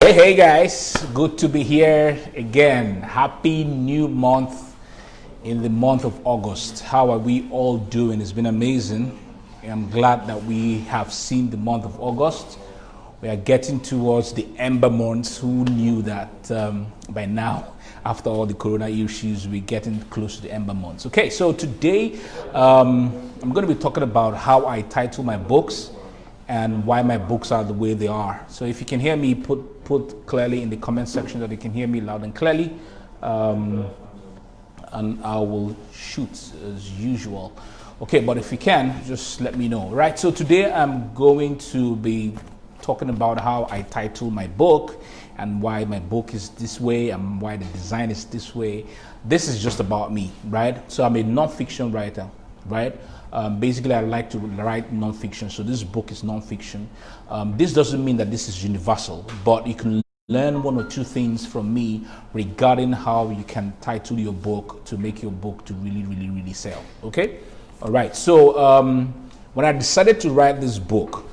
Hey guys, good to be here again. Happy new month in the month of August. How are we all doing? It's been amazing. I'm glad that we have seen the month of August. We are getting towards the ember months. Who knew that by now, after all the corona issues, we're getting close to the ember months. Okay, so today I'm going to be talking about how I title my books and why my books are the way they are. So if you can hear me, put clearly in the comment section that you can hear me loud and clearly, and I will shoot as usual. Okay, but if you can, just let me know. Right, so today I'm going to be talking about how I title my book and why my book is this way and why the design is this way. This is just about me, right? So I'm a non-fiction writer, right? Basically, I like to write non-fiction, so this book is non-fiction. This doesn't mean that this is universal, but you can learn one or two things from me regarding how you can title your book to make your book to really sell. Okay, all right. So when I decided to write this book,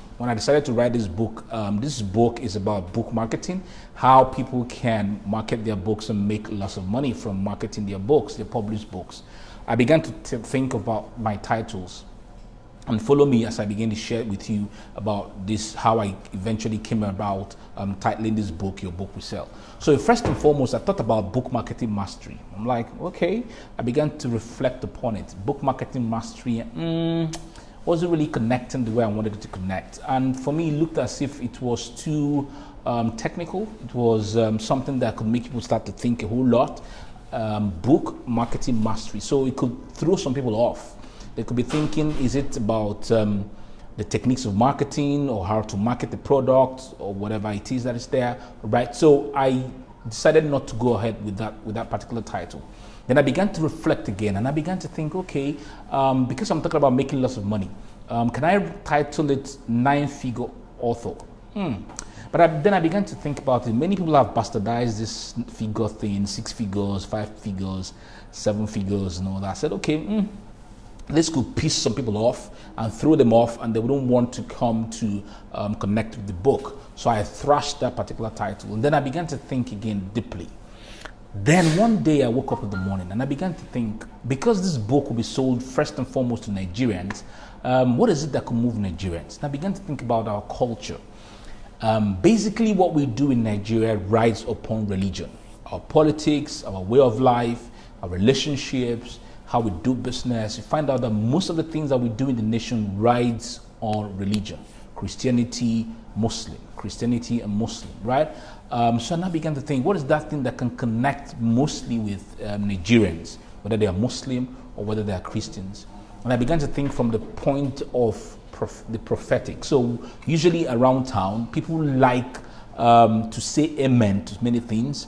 this book is about book marketing, how people can market their books and make lots of money from marketing their books, their published books. I began to think about my titles, and follow me as I begin to share with you about this, how I eventually came about titling this book, Your Book Will Sell. So first and foremost, I thought about book marketing mastery. I'm like, okay, I began to reflect upon it. Book marketing mastery wasn't really connecting the way I wanted it to connect. And for me, it looked as if it was too technical. It was something that could make people start to think a whole lot. Book marketing mastery. So it could throw some people off. They could be thinking, is it about the techniques of marketing or how to market the product or whatever it is that is there, right? So I decided not to go ahead with that particular title. Then I began to reflect again, and I began to think, okay, because I'm talking about making lots of money, can I title it 9-figure author? But then I began to think about it. Many people have bastardized this figure thing, 6 figures, 5 figures, 7 figures, and all that. I said, okay, this could piss some people off and throw them off, and they wouldn't want to come to connect with the book. So I thrashed that particular title. And then I began to think again deeply. Then one day I woke up in the morning and I began to think, because this book will be sold first and foremost to Nigerians, what is it that could move Nigerians? And I began to think about our culture. Basically, what we do in Nigeria rides upon religion, our politics, our way of life, our relationships, how we do business. You find out that most of the things that we do in the nation rides on religion, Christianity, and Muslim, right? So I now began to think, what is that thing that can connect mostly with Nigerians, whether they are Muslim or whether they are Christians? And I began to think from the point of the prophetic. So usually around town, people like to say amen to many things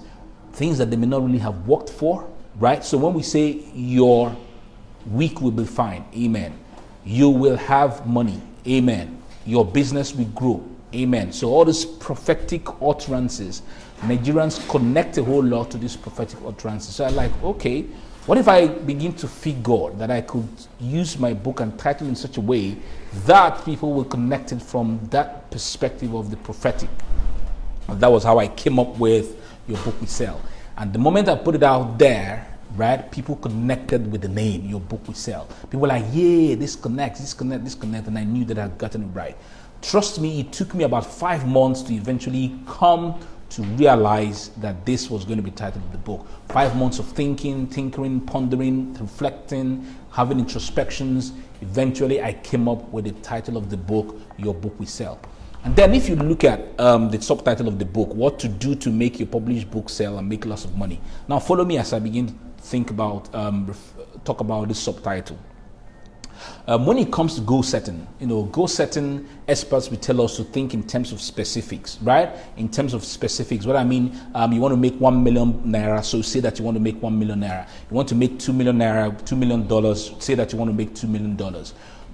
that they may not really have worked for, right? So when we say your week will be fine, amen. You will have money, amen. Your business will grow, amen. So all these prophetic utterances, Nigerians connect a whole lot to these prophetic utterances. So I'm like, okay, what if I begin to figure that I could use my book and title in such a way that people will connect it from that perspective of the prophetic? And that was how I came up with Your Book Will Sell. And the moment I put it out there, right, people connected with the name, Your Book Will Sell. People were like, yeah, this connects, and I knew that I had gotten it right. Trust me, it took me about 5 months to eventually come to realize that this was going to be titled in the book. 5 months of thinking, tinkering, pondering, reflecting, having introspections. Eventually, I came up with the title of the book, Your Book Will Sell. And then if you look at the subtitle of the book, what to do to make your published book sell and make lots of money. Now follow me as I begin to think about, talk about this subtitle. When it comes to goal setting, goal setting experts will tell us to think in terms of specifics, right? In terms of specifics, what I mean, you want to make 1 million naira, so say that you want to make 1 million naira. You want to make 2 million naira, $2 million, say that you want to make $2 million.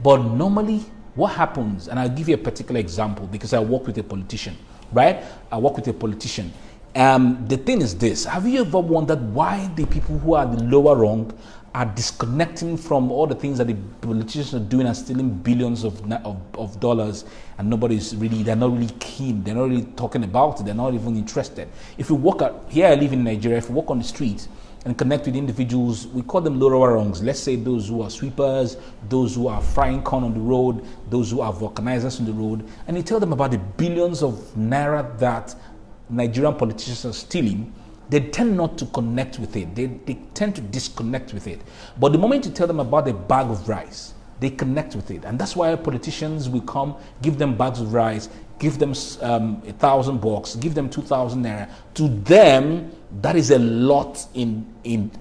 But normally, what happens, and I'll give you a particular example because I work with a politician, right? I work with a politician. The thing is this: have you ever wondered why the people who are the lower rung are disconnecting from all the things that the politicians are doing and stealing billions of dollars, and they're not really keen, they're not really talking about it, they're not even interested. If you walk out, here I live in Nigeria, if you walk on the street and connect with individuals, we call them lower rungs. Let's say those who are sweepers, those who are frying corn on the road, those who are vulcanizers on the road, and you tell them about the billions of naira that Nigerian politicians are stealing. They tend not to connect with it. They tend to disconnect with it. But the moment you tell them about a bag of rice, they connect with it. And that's why politicians will come, give them bags of rice, give them $1,000, give them 2,000 naira. To them, that is a lot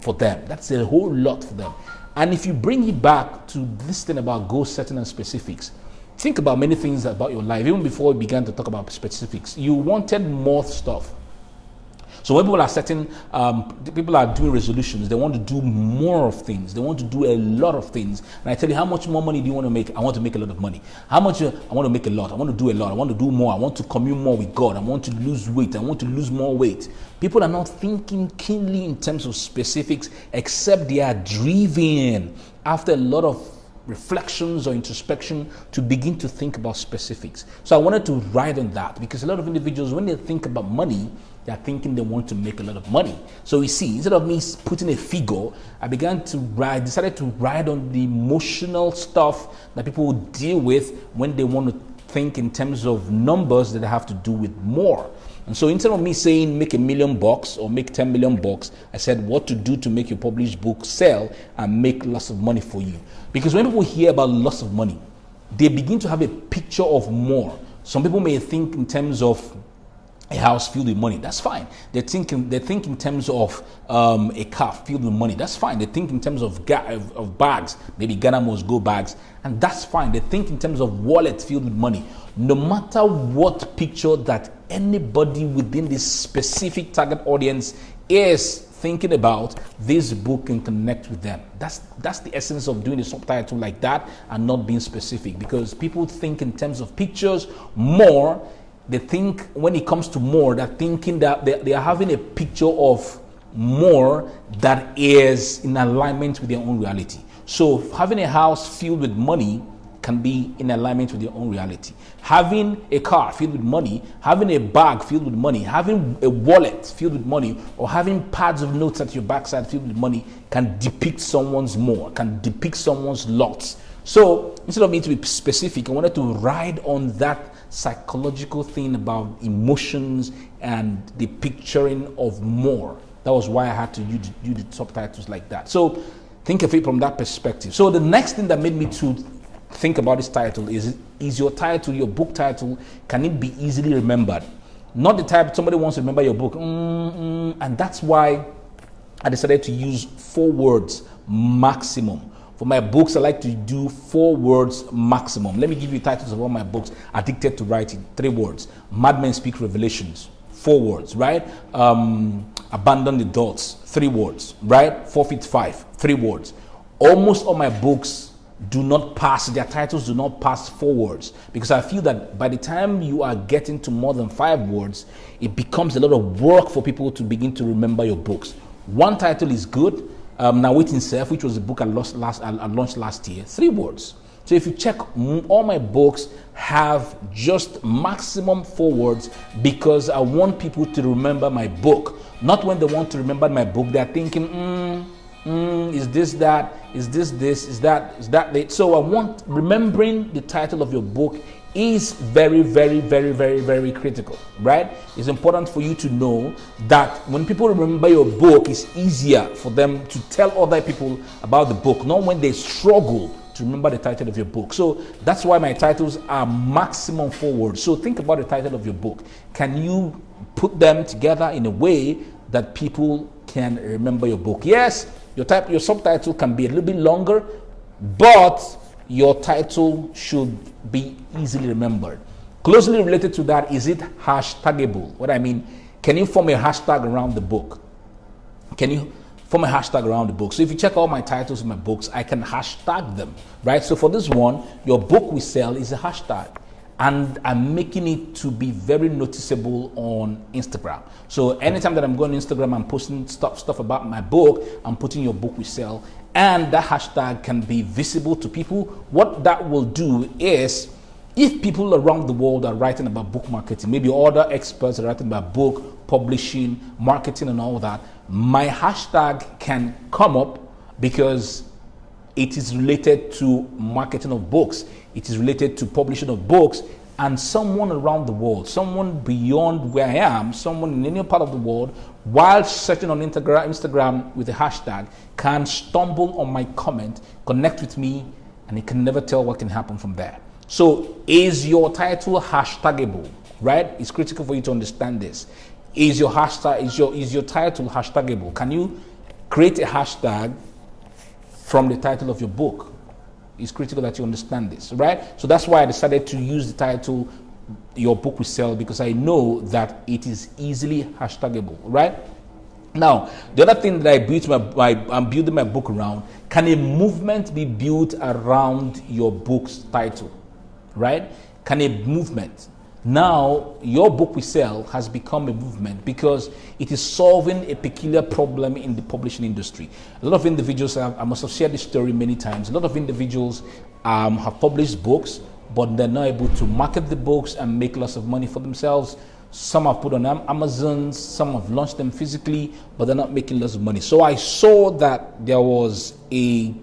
for them. That's a whole lot for them. And if you bring it back to this thing about goal setting and specifics, think about many things about your life. Even before we began to talk about specifics, you wanted more stuff. So when people are people are doing resolutions, they want to do more of things. They want to do a lot of things. And I tell you, how much more money do you want to make? I want to make a lot of money. How much? I want to make a lot. I want to do a lot. I want to do more. I want to commune more with God. I want to lose weight. I want to lose more weight. People are not thinking keenly in terms of specifics, except they are driven after a lot of reflections or introspection to begin to think about specifics. So I wanted to write on that, because a lot of individuals, when they think about money, they're thinking they want to make a lot of money. So you see, instead of me putting a figure, I decided to write on the emotional stuff that people will deal with when they want to think in terms of numbers that have to do with more. And so instead of me saying make $1 million or make $10 million, I said what to do to make your published book sell and make lots of money for you. Because when people hear about lots of money, they begin to have a picture of more. Some people may think in terms of a house filled with money. That's fine. They think in terms of a car filled with money. That's fine. They think in terms of bags, maybe Ghana must go bags, and that's fine. They think in terms of wallets filled with money. No matter what picture that anybody within this specific target audience is thinking about, this book can connect with them. That's the essence of doing a subtitle like that and not being specific, because people think in terms of pictures more. They think when it comes to more, they're thinking that they are having a picture of more that is in alignment with their own reality. So having a house filled with money can be in alignment with your own reality. Having a car filled with money, having a bag filled with money, having a wallet filled with money, or having pads of notes at your backside filled with money can depict someone's more, can depict someone's lots. So instead of me to be specific, I wanted to ride on that psychological thing about emotions and the picturing of more. That was why I had to use the subtitles like that. So think of it from that perspective. So the next thing that made me to think about this title is your title, your book title, can it be easily remembered? Not the type somebody wants to remember your book. And that's why I decided to use 4 words maximum. For my books, I like to do 4 words maximum. Let me give you titles of all my books. Addicted to Writing, 3 words. Madmen Speak Revelations, 4 words, right? Abandoned Adults, 3 words, right? Forfeit 5, 3 words. Almost all my books do not pass, their titles do not pass 4 words, because I feel that by the time you are getting to more than 5 words, it becomes a lot of work for people to begin to remember your books. 1 title is good. Now Waiting Self, which was a book I launched last year, 3 words. So if you check, all my books have just maximum 4 words, because I want people to remember my book. Not when they want to remember my book, they're thinking, is this that? Is this, is that? So I want, remembering the title of your book is very, very, very, very, very critical, right? It's important for you to know that when people remember your book, it's easier for them to tell other people about the book, not when they struggle to remember the title of your book. So that's why my titles are maximum 4 words. So think about the title of your book. Can you put them together in a way that people can remember your book? Yes, your subtitle can be a little bit longer, but your title should be easily remembered. Closely related to that, is it hashtagable? What I mean, can you form a hashtag around the book? Can you form a hashtag around the book? So if you check all my titles in my books, I can hashtag them, right? So for this one, your book we sell is a hashtag. and I'm making it to be very noticeable on Instagram. So anytime that I'm going on Instagram, I'm posting stuff about my book, I'm putting your book we sell, and that hashtag can be visible to people. What that will do is, if people around the world are writing about book marketing, maybe other experts are writing about book publishing, marketing and all that, my hashtag can come up because it is related to marketing of books. It is related to publishing of books, and someone around the world, someone beyond where I am, someone in any part of the world, while searching on Instagram with a hashtag, can stumble on my comment, connect with me, and he can never tell what can happen from there. So is your title hashtagable, right? It's critical for you to understand this. Is your hashtag, is your title hashtagable? Can you create a hashtag from the title of your book? It's critical that you understand this, right? So that's why I decided to use the title, Your Book We Sell, because I know that it is easily hashtagable, right? Now, the other thing that I'm building my book around, can a movement be built around your book's title, right? Can a movement? Now, Your Book We Sell has become a movement because it is solving a peculiar problem in the publishing industry. A lot of individuals, I must have shared this story many times, a lot of individuals have published books, but they're not able to market the books and make lots of money for themselves. Some have put on Amazon, some have launched them physically, but they're not making lots of money. So I saw that there was a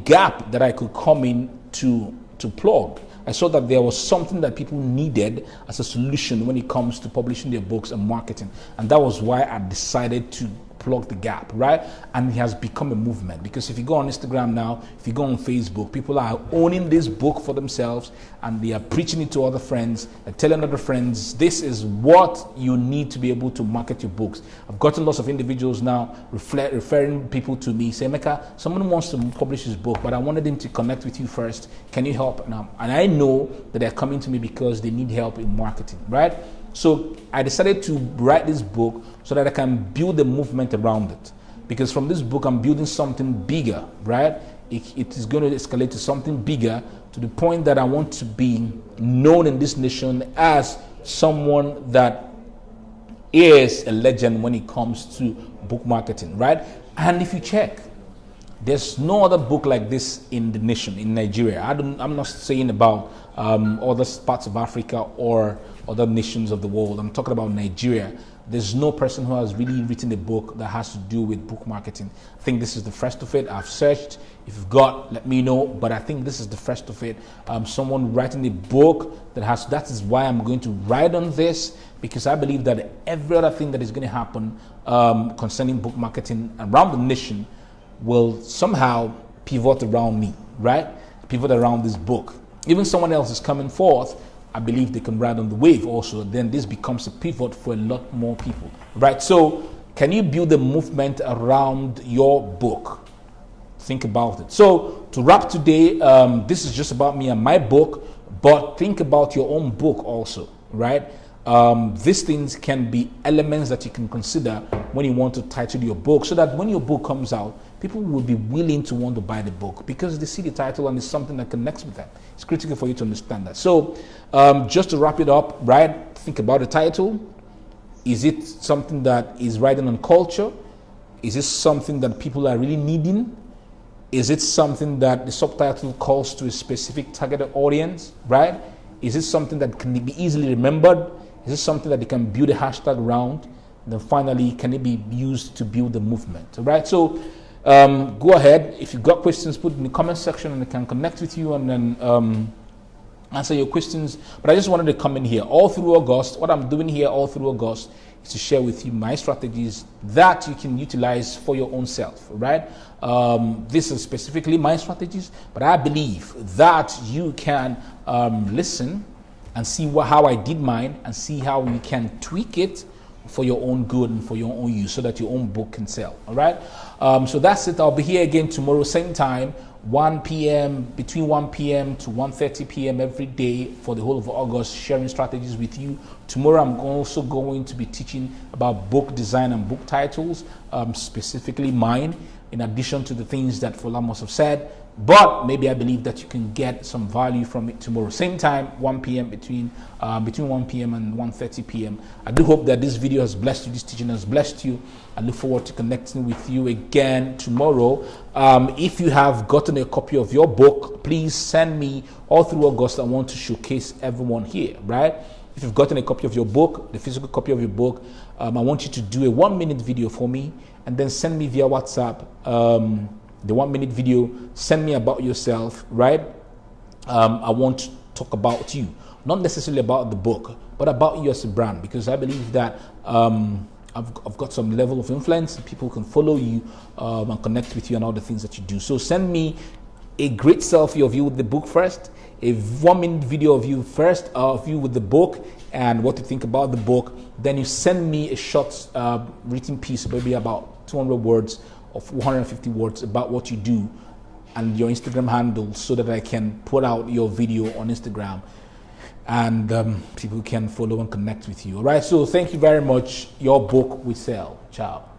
gap that I could come in to plug. I saw that there was something that people needed as a solution when it comes to publishing their books and marketing. And that was why I decided to plug the gap, right? And it has become a movement, because if you go on Instagram now, if you go on Facebook, people are owning this book for themselves and they are preaching it to other friends, they're telling other friends, this is what you need to be able to market your books. I've gotten lots of individuals now referring people to me, say, Mecca, someone wants to publish his book, but I wanted him to connect with you first. Can you help? And I know that they're coming to me because they need help in marketing, right? So I decided to write this book so that I can build a movement around it. Because from this book, I'm building something bigger, right? It is going to escalate to something bigger, to the point that I want to be known in this nation as someone that is a legend when it comes to book marketing, right? And if you check, there's no other book like this in the nation, in Nigeria. I'm not saying about other parts of Africa or other nations of the world. I'm talking about Nigeria. There's no person who has really written a book that has to do with book marketing. I think this is the first of it. I've searched. If you've got, let me know. But I think this is the first of it. Someone writing a book that is why I'm going to write on this, because I believe that every other thing that is going to happen concerning book marketing around the nation will somehow pivot around me, right? Pivot around this book. Even someone else is coming forth, I believe they can ride on the wave also. Then this becomes a pivot for a lot more people, right? So can you build a movement around your book? Think about it. So to wrap today, this is just about me and my book, but think about your own book also, right? These things can be elements that you can consider when you want to title your book, so that when your book comes out, people will be willing to want to buy the book because they see the title and it's something that connects with them. It's critical for you to understand that. So just to wrap it up, right? Think about the title. Is it something that is riding on culture? Is it something that people are really needing? Is it something that the subtitle calls to a specific targeted audience, right? Is it something that can be easily remembered? Is it something that they can build a hashtag around? And then finally, can it be used to build a movement, all right? So go ahead. If you've got questions, put in the comment section and I can connect with you and then answer your questions. But I just wanted to come in here all through August. What I'm doing here all through August is to share with you my strategies that you can utilize for your own self, right? This is specifically my strategies, but I believe that you can listen and see how I did mine and see how you can tweak it for your own good and for your own use, so that your own book can sell, all right? So that's it. I'll be here again tomorrow, same time, 1 p.m., between 1 p.m. to 1:30 p.m. every day for the whole of August, sharing strategies with you. Tomorrow, I'm also going to be teaching about book design and book titles, specifically mine, in addition to the things that Fola must have said. But maybe I believe that you can get some value from it tomorrow. Same time, 1 p.m. between 1 p.m. and 1:30 p.m. I do hope that this video has blessed you, this teaching has blessed you. I look forward to connecting with you again tomorrow. If you have gotten a copy of your book, please send me all through August. I want to showcase everyone here, right? If you've gotten a copy of your book, the physical copy of your book, I want you to do a 1-minute video for me and then send me via WhatsApp the 1-minute video. Send me about yourself, right? I want to talk about you, not necessarily about the book, but about you as a brand, because I believe that I've got some level of influence. People can follow you and connect with you and all the things that you do. So send me a great selfie of you with the book first, a 1-minute video of you first, of you with the book and what you think about the book. Then you send me a short written piece, maybe about 200 words of 150 words about what you do and your Instagram handle, so that I can put out your video on Instagram and people can follow and connect with you. All right, so thank you very much. Your book will sell. Ciao.